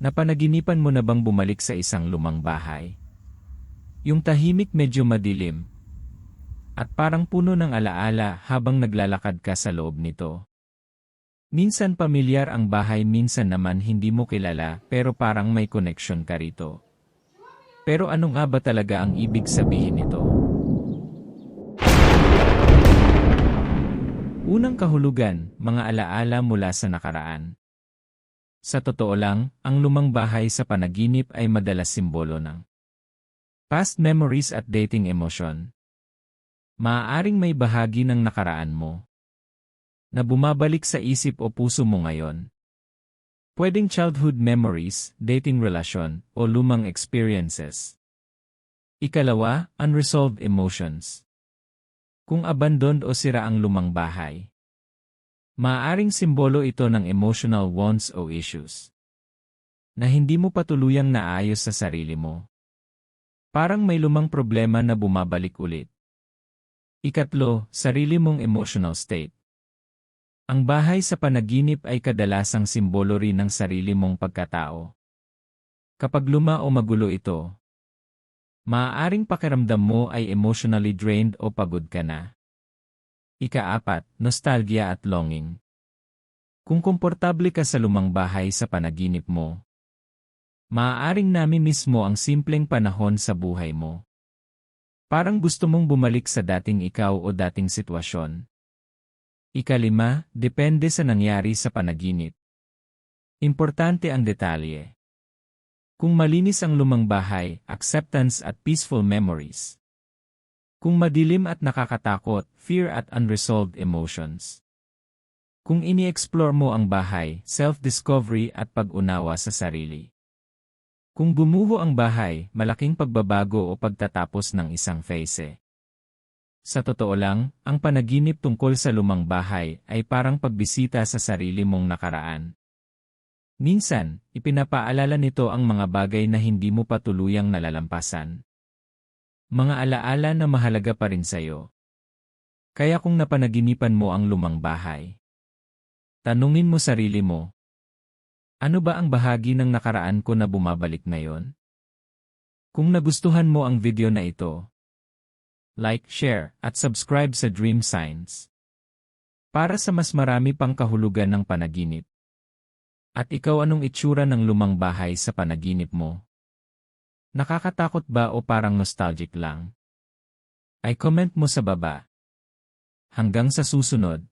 Napanaginipan mo na bang bumalik sa isang lumang bahay? Yung tahimik medyo madilim. At parang puno ng alaala habang naglalakad ka sa loob nito. Minsan pamilyar ang bahay, minsan naman hindi mo kilala pero parang may connection ka rito. Pero ano nga ba talaga ang ibig sabihin nito? Unang kahulugan, mga alaala mula sa nakaraan. Sa totoo lang, ang lumang bahay sa panaginip ay madalas simbolo ng past memories at dating emotion. Maaaring may bahagi ng nakaraan mo na bumabalik sa isip o puso mo ngayon. Pwedeng childhood memories, dating relasyon, o lumang experiences. Ikalawa, unresolved emotions. Kung abandoned o sira ang lumang bahay, maaaring simbolo ito ng emotional wounds o issues na hindi mo pa tuluyang naayos sa sarili mo. Parang may lumang problema na bumabalik ulit. Ikatlo, sarili mong emotional state. Ang bahay sa panaginip ay kadalasang simbolo rin ng sarili mong pagkatao. Kapag luma o magulo ito, maaaring pakiramdam mo ay emotionally drained o pagod ka na. Ikaapat, nostalgia at longing. Kung komportable ka sa lumang bahay sa panaginip mo, maaaring nami-miss mo ang simpleng panahon sa buhay mo. Parang gusto mong bumalik sa dating ikaw o dating sitwasyon. Ikalima, depende sa nangyari sa panaginip. Importante ang detalye. Kung malinis ang lumang bahay, acceptance at peaceful memories. Kung madilim at nakakatakot, fear at unresolved emotions. Kung ini-explore mo ang bahay, self-discovery at pag-unawa sa sarili. Kung gumuho ang bahay, malaking pagbabago o pagtatapos ng isang phase. Sa totoo lang, ang panaginip tungkol sa lumang bahay ay parang pagbisita sa sarili mong nakaraan. Minsan, ipinapaalala nito ang mga bagay na hindi mo pa tuluyang nalalampasan. Mga alaala na mahalaga pa rin sa'yo. Kaya kung napanaginipan mo ang lumang bahay, tanungin mo sarili mo, ano ba ang bahagi ng nakaraan ko na bumabalik ngayon? Kung nagustuhan mo ang video na ito, like, share, at subscribe sa Dream Signs para sa mas marami pang kahulugan ng panaginip. At ikaw, anong itsura ng lumang bahay sa panaginip mo? Nakakatakot ba o parang nostalgic lang? Ay comment mo sa baba. Hanggang sa susunod.